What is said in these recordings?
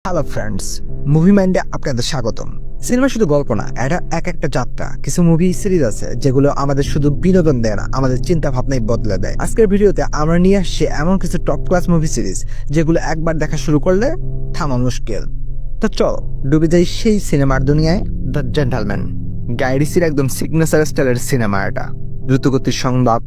Hello friends, movie মাইন্ডে আপনাদের স্বাগতম। সিনেমা শুধু গল্প না, এটা এক একটা যাত্রা। কিছু মুভি সিরিজ আছে যেগুলো আমাদের শুধু বিনোদন দেয় না, আমাদের চিন্তা ভাবনাই বদলে দেয়। আজকের ভিডিওতে আমরা নিয়ে আসছি এমন কিছু টপ ক্লাস মুভি সিরিজ যেগুলো একবার দেখা শুরু করলে থামা মুশকিল। তো চল ডুবে যাই সেই সিনেমার দুনিয়ায়। দ্য জেন্টলম্যান, গাই রিচির একদম সিগনেচার স্টাইলের সিনেমা এটা। দ্রুতগতির সংলাপ,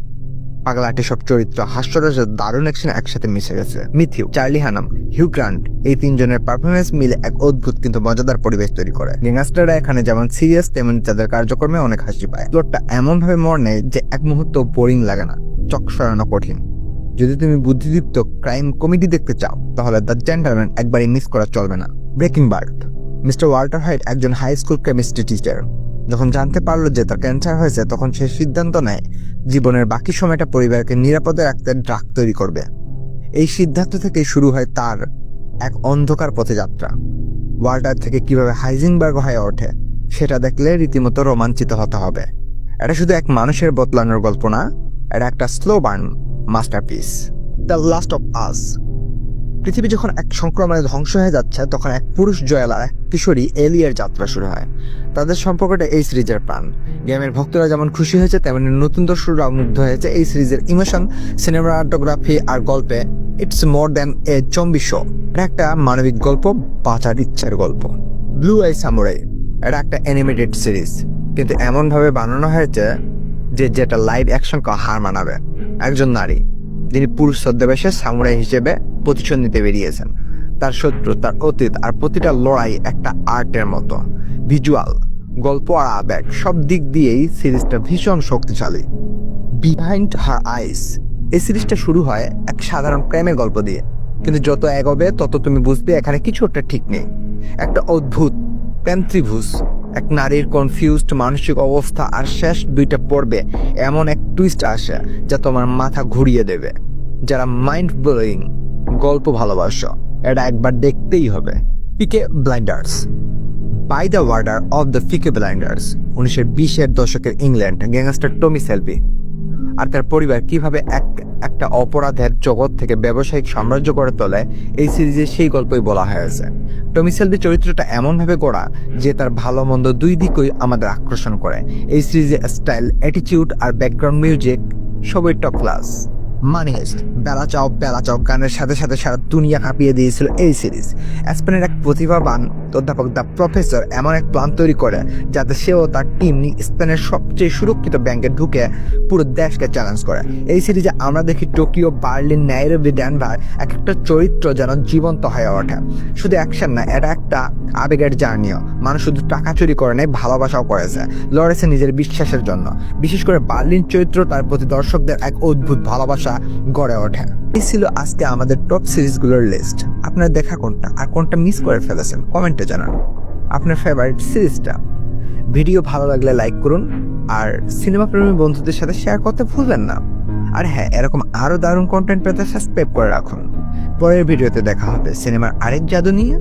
পাগলাটে সব চরিত্র, হাস্যরসের দারুণ অ্যাকশন একসাথে মিশে গেছে। মিথিউ, চার্লি হানাম, হিউ গ্রান্ট, এই তিনজনের পারফরমেন্স মিলে এক অদ্ভুত কিন্তু মজাদার পরিবেশ তৈরি করে। গ্যাংস্টাররা এখানে যেমন সিরিয়াস, তেমনি তাদের কার্যক্রমে অনেক হাসি পায়। প্লটটা এমন ভাবে মোড় নেয় যে এক মুহূর্ত বোরিং লাগে না, চক সরানো কঠিন। যদি তুমি বুদ্ধিদীপ্ত ক্রাইম কমেডি দেখতে চাও তাহলে দ্য জেন্টলম্যান একবারই মিস করা চলবে না। Breaking bad, mister Walter white একজন হাই স্কুল কেমিস্ট্রি টিচার। যখন জানতে পারলো যে তার ক্যান্সার হয়েছে, তখন সে সিদ্ধান্ত নেয় জীবনের বাকি সময়টা পরিবারকে নিরাপদে রাখতে ড্রাগ তৈরি করবে। এই সিদ্ধান্ত থেকেই শুরু হয় তার এক অন্ধকার পথে যাত্রা। ওয়াল্টার থেকে কিভাবে হাইজেনবার্গ হয়ে ওঠে সেটা দেখলে রীতিমতো রোমাঞ্চিত হতে হবে। এটা শুধু এক মানুষের বদলানোর গল্প না, এটা একটা slow burn masterpiece. The last of us, পৃথিবী যখন এক সংক্রমণে ধ্বংস হয়ে যাচ্ছে, তখন এক পুরুষ জয়াল আর এক কিশোরী এলিয়ের যাত্রা শুরু হয়। তাদের সম্পর্কটা এই সিরিজের প্রাণ। গেমের ভক্তরা যেমন খুশি হয়েছে, তেমনি নতুন দর্শকরাও মুগ্ধ হয়েছে এই সিরিজের ইমোশন, সিনেমাটোগ্রাফি আর গল্পে। It's more than a zombie show. এটা একটা মানবিক গল্প, বাঁচার ইচ্ছার গল্প। ব্লু আই সামুরাই, এটা একটা অ্যানিমেটেড সিরিজ, কিন্তু এমনভাবে বানানো হয়েছে যেটা লাইভ অ্যাকশনকে হার মানাবে। একজন নারী যিনি পুরুষ ছদ্মবেশে সামুরাই হিসেবে প্রতিশোধ নিতে বেরিয়েছেন। তার শত্রু, তার অতীত আর প্রতিটা লড়াই একটা আর্টের মতো। ভিজুয়াল, গল্প আর আবেগ সব দিক দিয়েই সিরিজটা ভীষণ শক্তিশালী। বিহাইন্ড হার আইস, এই সিরিজটা শুরু হয় এক সাধারণ প্রেমের গল্প দিয়ে, কিন্তু যত এগোবে তত তুমি বুঝবে এখানে কিছু একটা ঠিক নেই। একটা অদ্ভুত প্রেম ত্রিভুজ, এক নারীর কনফিউজড মানসিক অবস্থা, আর শেষ দুইটা পর্বে এমন এক টুইস্ট আসে যা তোমার মাথা ঘুরিয়ে দেবে। যারা মাইন্ড ব্লোয়িং গল্প ভালোবাসো, এটা একবার দেখতেই হবে। Peaky Blinders, by the order of the Peaky Blinders. 1920-এর দশকের ইংল্যান্ড, গ্যাংস্টার টমি শেলবি আর তার পরিবার কিভাবে একটা অপরাধের জগৎ থেকে ব্যবসায়িক সাম্রাজ্য গড়ে তোলে, এই সিরিজে সেই গল্পই বলা হয়েছে। টমি শেলবি চরিত্রটা এমনভাবে গড়া যে তার ভালো মন্দ দুই দিকই আমাদের আকর্ষণ করে। এই সিরিজের স্টাইল, অ্যাটিটিউড আর ব্যাকগ্রাউন্ড মিউজিক সবই টপ ক্লাস। মানি হেস্ট, বেলা চাও গানের সাথে সাথে সারা দুনিয়া কাঁপিয়ে দিয়েছিল এই সিরিজ। স্পেনের এক প্রতিভাবান অধ্যাপক দ্য প্রফেসর এমন এক প্ল্যান তৈরি করে যাতে সেও তার টিম নিয়ে স্পেনের সবচেয়ে সুরক্ষিত ব্যাংকে ঢুকে পুরো দেশকে চ্যালেঞ্জ করে। এই সিরিজে আমরা দেখি টোকিও, বার্লিন, নাইরোবি, ডেনভার এক একটা চরিত্র যেন জীবন্ত হয়ে ওঠে। শুধু অ্যাকশন না, এটা একটা আবেগের জার্নিও। মানুষ শুধু টাকা চুরি করে নেই, ভালোবাসাও করেছে, লড়েছে নিজের বিশ্বাসের জন্য। বিশেষ করে বার্লিন চরিত্র, তার প্রতি দর্শকদের এক অদ্ভুত ভালোবাসা গড়ে ওঠে। এই ছিল আজকে আমাদের টপ সিরিজগুলোর লিস্ট। আপনার দেখা কোনটা আর কোনটা মিস করে ফেলেছেন কমেন্টে জানান আপনার ফেভারিট সিরিজটা। ভিডিও ভালো লাগলে লাইক করুন আর সিনেমা প্রেমী বন্ধুদের সাথে শেয়ার করতে ভুলবেন না। আর হ্যাঁ, এরকম আরো দারুণ কন্টেন্ট পেতে সাবস্ক্রাইব করে রাখুন। পরের ভিডিওতে দেখা হবে সিনেমার আরেক জাদু নিয়ে।